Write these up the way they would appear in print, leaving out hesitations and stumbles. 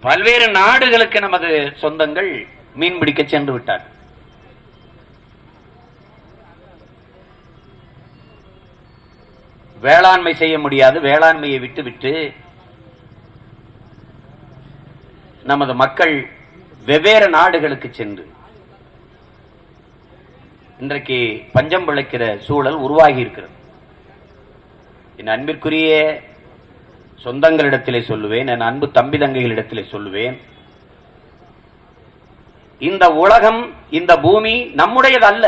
பல்வேறு நாடுகளுக்கு நமது சொந்தங்கள் மீன் பிடிக்க சென்று விட்டார். வேளாண்மை செய்ய முடியாது, வேளாண்மையை விட்டுவிட்டு நமது மக்கள் வெவ்வேறு நாடுகளுக்கு சென்று இன்றைக்கு பஞ்சம் பிழைக்கிற சூழல் உருவாகி இருக்கிறது. என் அன்பிற்குரிய சொந்தங்களிடத்திலே சொல்லுவேன், என் அன்பு தம்பி தங்கைகளிடத்திலே சொல்லுவேன், இந்த உலகம், இந்த பூமி நம்முடையது அல்ல,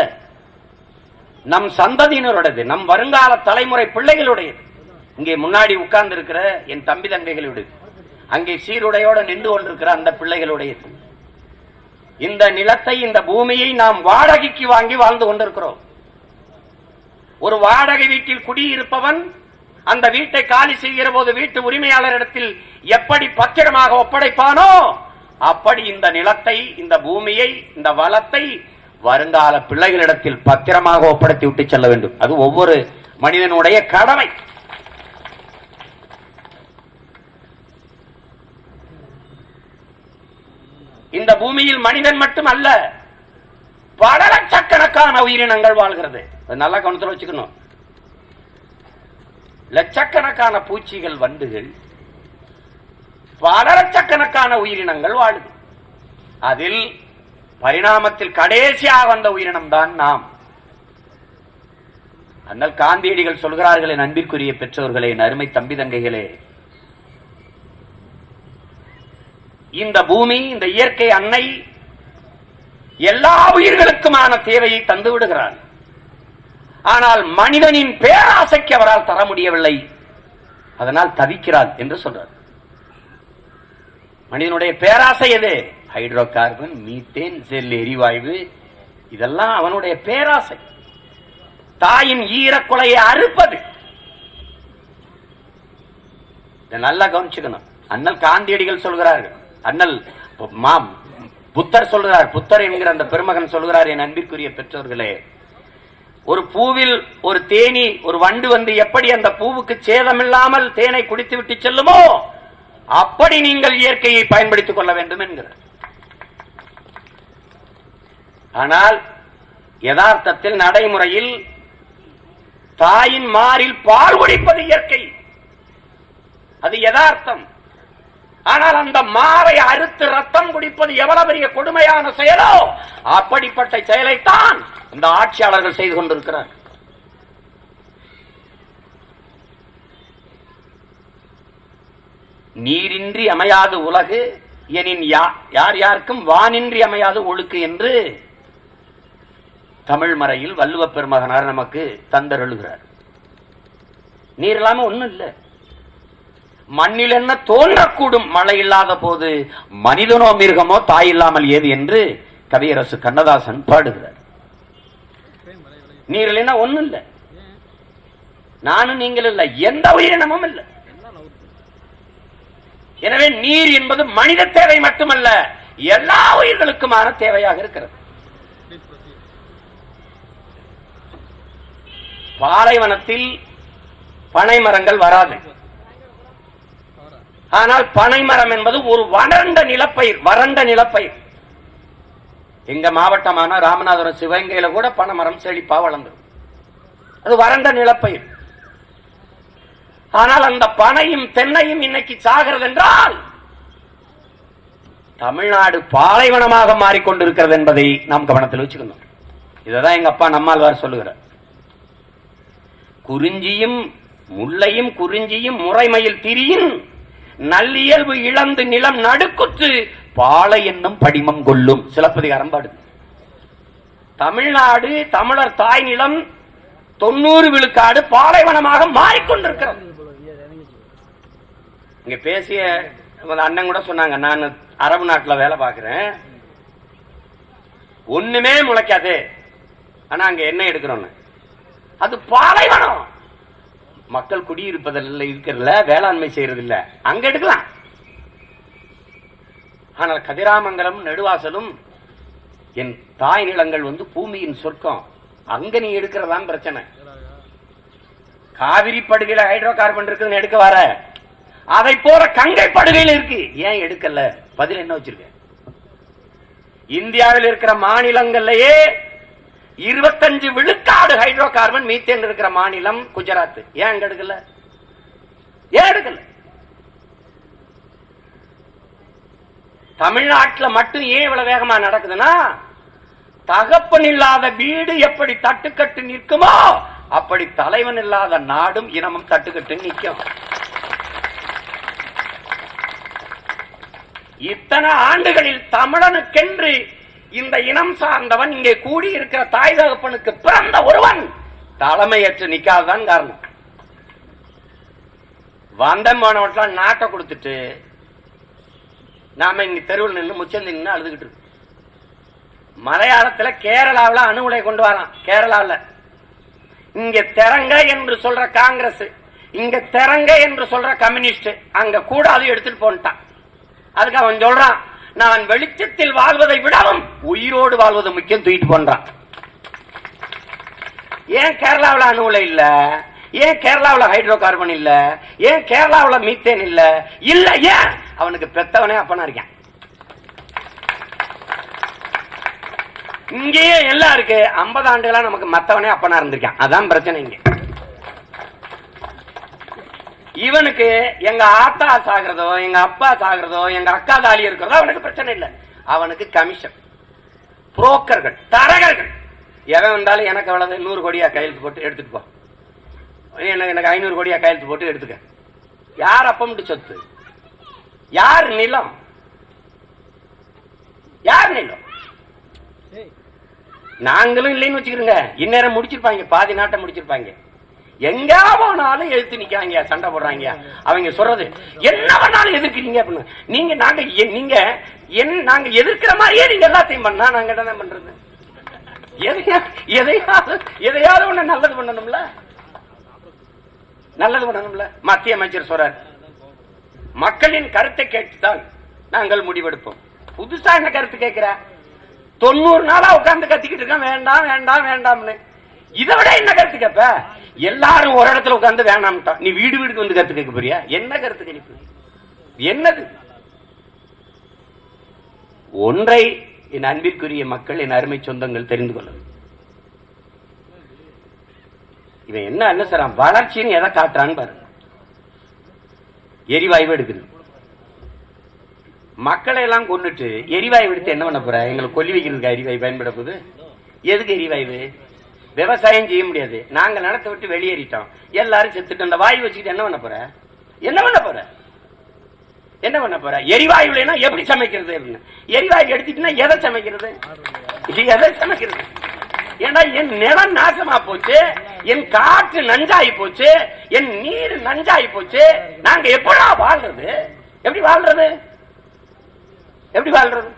நம் சந்ததியினருடையது, நம் வருங்கால தலைமுறை பிள்ளைகளுடையது. இங்கே முன்னாடி உட்கார்ந்து இருக்கிற என் தம்பி தங்கைகளுடையது, அங்கே சீருடையோடு நின்று கொண்டிருக்கிற அந்த பிள்ளைகளுடையது. இந்த நிலத்தை, இந்த பூமியை நாம் வாடகைக்கு வாங்கி வாழ்ந்து கொண்டிருக்கிறோம். ஒரு வாடகை வீட்டில் குடியிருப்பவன் அந்த வீட்டை காலி செய்கிற போது வீட்டு உரிமையாளரிடத்தில் எப்படி பத்திரமாக ஒப்படைப்பானோ அப்படி இந்த நிலத்தை, இந்த பூமியை, இந்த வளத்தை வருங்கால பிள்ளைகளிடத்தில் பத்திரமாக ஒப்படைத்து விட்டு செல்ல வேண்டும். அது ஒவ்வொரு மனிதனுடைய கடமை. இந்த பூமியில் மனிதன் மட்டும் அல்ல, பல லட்சக்கணக்கான உயிரினங்கள் வாழ்கிறது. நல்லா கவனத்தில் வச்சுக்கணும். லட்சக்கணக்கான பூச்சிகள், வண்டுகள், பல லட்சக்கணக்கான உயிரினங்கள் வாழுது. அதில் பரிணாமத்தில் கடைசியாக வந்த உயிரினம் தான் நாம். அண்ணல் காந்தியடிகள் சொல்கிறார்களே, அன்பிற்குரிய பெற்றோர்களே, அருமை தம்பி தங்கைகளே, இந்த பூமி, இந்த இயற்கை அன்னை எல்லா உயிர்களுக்குமான தேவையை தந்து விடுகிறார். ஆனால் மனிதனின் பேராசைக்கு அவரால் தர முடியவில்லை, அதனால் தவிக்கிறார் என்று சொல்றார். மனிதனுடைய பேராசை எது? ஹைட்ரோ கார்பன், மீத்தேன், செல் எரிவாயு, இதெல்லாம் அவனுடைய பேராசை. தாயின் ஈரக்குலையை அறுப்பது. நல்லா கவனிச்சுக்கணும். அண்ணல் காந்தியடிகள் சொல்கிறார்கள், அண்ணல் புத்தர் சொல்கிறார், புத்தர் என்கிற அந்த பெருமகன் சொல்கிறார், என் அன்பிற்குரிய பெற்றோர்களே, ஒரு பூவில் ஒரு தேனி, ஒரு வண்டு வந்து எப்படி அந்த பூவுக்கு சேதமில்லாமல் தேனை குடித்து விட்டு செல்லுமோ அப்படி நீங்கள் இயற்கையை பயன்படுத்திக் கொள்ள வேண்டும் என்கிறார். ஆனால் யதார்த்தத்தில், நடைமுறையில் தாயின் மாரில் பால் குடிப்பது இயற்கை, அது யதார்த்தம். ஆனால் அந்த மாரை அறுத்து ரத்தம் குடிப்பது எவ்வளவு பெரிய கொடுமையான செயலோ அப்படிப்பட்ட செயலைத்தான் இந்த ஆட்சியாளர்கள் செய்து கொண்டிருக்கிறார். நீரின்றி அமையாது உலகு, எனின் யார் யாருக்கும் வானின்றி அமையாது ஒழுக்கு என்று தமிழ் மறையில் வள்ளுவ பெருமகனார் நமக்கு தந்தருளுகிறார். நீர் இல்லாம ஒண்ணும் இல்லை. மண்ணில் என்ன தோன்றக்கூடும் மழை இல்லாத போது, மனிதனோ மிருகமோ தாய் இல்லாமல் ஏது என்று கவியரசு கண்ணதாசன் பாடுகிறார். நீர் இல்லைன்னா ஒண்ணும் இல்லை, நானும் நீங்கள் இல்லை, எந்த உயிரினமும் இல்லை. எனவே நீர் என்பது மனித தேவை மட்டுமல்ல, எல்லா உயிர்களுக்குமான தேவையாக இருக்கிறது. பாலைவனத்தில் பனை மரங்கள் வராது. ஆனால் பனைமரம் என்பது ஒரு வறண்ட நிலப்பயிர், வறண்ட நிலப்பயிர். எங்க மாவட்டமான ராமநாதபுரம், சிவகங்கையில கூட பனைமரம் செழிப்பா வளர்ந்தது. அது வறண்ட நிலப்பயிர். ஆனால் அந்த பனையும் தென்னையும் இன்னைக்கு சாகிறது என்றால் தமிழ்நாடு பாலைவனமாக மாறிக்கொண்டிருக்கிறது என்பதை நாம் கவனத்தில் வச்சுக்கணும். இதைதான் எங்க அப்பா நம்மாழ்வார் சொல்லுகிறார். குறிஞ்சியும் முல்லையும் குறிஞ்சியும் முறைமையில் திரியின் நல்லியல்பு இழந்து நிலம் நடுக்குற்று பாலை என்னும் படிமம் கொள்ளும். சிலப்பதிகாரம் பாடு. தமிழ்நாடு, தமிழர் தாய் நிலம் 90 விழுக்காடு பாலைவனமாக மாறிக்கொண்டிருக்கிறது. இங்க பேசிய அண்ணன் கூட சொன்னாங்க, நான் அரபு நாட்டில் வேலை பார்க்கிறேன், ஒண்ணுமே முளைக்காது, ஆனா அங்க என்ன எடுக்கிறோன்னு, அது பாலைவனம். மக்கள் குடியிருப்பதில் இருக்கிறதுல, வேளாண்மை செய்யறது இல்ல, அங்க எடுக்கலாம். ஆனால் கதிராமங்கலம், நெடுவாசலும் என் தாய் நிலங்கள் வந்து பூமியின் சொர்க்கம், அங்க நீ எடுக்கிறதான் பிரச்சனை. காவிரி படுகையில ஹைட்ரோ கார்பன் இருக்குன்னு எடுக்க வர, அதை போல கங்கை படுகையில் இருக்கு, ஏன் எடுக்கல? பதில் என்ன வச்சிருக்க? இந்தியாவில் இருக்கிற மாநிலங்கள்லயே 25 விழுக்காடு ஹைட்ரோ கார்பன் மீத்தேன் இருக்கிற மாநிலம் குஜராத், ஏன் அங்க எடுக்கல? ஏன் எடுக்கல? தமிழ்நாட்டில் மட்டும் ஏன் இவ்வளவு வேகமா நடக்குதுன்னா, தகப்பன் இல்லாத வீடு எப்படி தட்டுக்கட்டு நிற்குமோ அப்படி தலைவன் இல்லாத நாடும் இனமும் தட்டுக்கட்டு நிற்கும். இத்தனை ஆண்டுகளில் தமிழனுக்கென்று இந்த இனம் சார்ந்தவன் இங்கே கூடியிருக்கிற தாய் தகப்பனுக்கு பிறந்த ஒருவன் தலைமையேற்று நிக்காதான் காரணம். வந்தமானவன் நாட்டை கொடுத்துட்டு நாம இங்க தெருவில் நின்று முச்சந்தி நின்று அழுதுகிட்டு இருக்கு. மலையாளத்தில் கேரளாவில் அணு உலை கொண்டு வரான். கேரளாவில் இங்க திறங்க என்று சொல்ற காங்கிரஸ், இங்க திறங்க என்று சொல்ற கம்யூனிஸ்ட் அங்க கூட அது எடுத்துட்டு போன்ட்டான். அதுக்கு அவன் சொல்றான், நான் வெளிச்சத்தில் வாழ்வதை விடவும் உயிரோடு வாழ்வது முக்கியம், தூக்கிட்டு போன்றான். ஏன் கேரளாவில் அணு உலை இல்ல? ஏன் கேரளாவில் ஹைட்ரோ கார்பன் இல்ல? ஏன் கேரளாவில் மீத்தேன் இல்ல? இல்ல ஏன்? அவனுக்கு பெத்தவனே அப்பனா இருக்கான். இங்கேயே எல்லாம் இருக்கு. 50 ஆண்டுகளா நமக்கு மத்தவனே அப்பனா இருந்திருக்கான். அதான் பிரச்சனை இங்க. இவனுக்கு எங்க ஆத்தா சாகிறதோ, எங்க அப்பா சாகிறதோ, எங்க அக்கா தாலி இருக்கிறதோ அவனுக்கு பிரச்சனை இல்லை. அவனுக்கு கமிஷன், புரோக்கர்கள், தரகர்கள். எவன் வந்தாலும் எனக்கு அவ்வளவு 100 கோடியா கையெழுத்து போட்டு எடுத்துட்டு போ, எனக்கு 500 கோடியா கையெழுத்து போட்டு எடுத்துக்க. யார் அப்பமிட்டு சொத்து? யார் நிலம்? யார் நிலம்? நாங்களும் இல்லைன்னு வச்சுக்கிறோங்க, இந்நேரம் முடிச்சிருப்பாங்க, பாதி நாட்டை முடிச்சிருப்பாங்க. எங்க போனாலும் எழுத்து நிக்கிறாங்க, சண்டை போடுறாங்க. அவங்க சொல்றது என்ன பண்ணாலும் எதிர்க்கிறீங்க அப்படின்னு. நீங்க நாங்க எதிர்க்கிற மாதிரியே நீங்க எல்லாத்தையும் பண்ணா நாங்க என்ன பண்றது? எதையாவது ஒண்ணு நல்லது பண்ணணும்ல, நல்லது பண்ணணும்ல. மத்திய அமைச்சர் சொல்றார், மக்களின் கருத்தை கேட்டுத்தான் நாங்கள் முடிவெடுப்போம். புதுசா என்ன கருத்து கேட்கிற? 90 நாளா உட்கார்ந்து கத்திக்கிட்டு இருக்கான், வேண்டாம் வேண்டாம் வேண்டாம்னு. இதை விட என்ன கருத்து கேட்ப? எல்லாரும் ஒரு இடத்துல உட்கார்ந்து வேண்டாம்ட்டான், நீ வீடு வீடுக்கு வந்து கருத்து கேட்க போறியா? என்ன கருத்து கேட்பு? என்னது? ஒன்றை என் அன்பிற்குரிய மக்கள், என் அருமை சொந்தங்கள் தெரிந்து கொள்ள, இவன் என்ன அனுசரம் வளர்ச்சின்னு எதை காட்டுறான்னு பாருங்க. எரிவாயு எடுக்குது, மக்களை எல்லாம் கொண்டுட்டு எரிவாயு எடுத்து என்ன பண்ண போற? எங்களுக்கு கொல்லி வைக்கிறதுக்கு எரிவாயு பயன்பட போகுது. எதுக்கு எரிவாயு? விவசாயம் செய்ய முடியாது, நாங்க நிலத்தை விட்டு வெளியேறிட்டோம், எல்லாரும் செத்துட்டு அந்த வாயு வச்சுக்கிட்டு என்ன பண்ண போற? என்ன பண்ண போற? என்ன பண்ண போற? எரிவாயு இல்லைன்னா எப்படி சமைக்கிறது? எரிவாயு எடுத்துட்டுனா எதை சமைக்கிறது? எதை சமைக்கிறது? ஏன்னா என் நிலம் நாசமா போச்சு, என் காற்று நஞ்சாயி போச்சு, என் நீர் நஞ்சாயி போச்சு. நாங்க எப்படா வாழ்றது? எப்படி வாழ்றது? எப்படி வாழ்றது?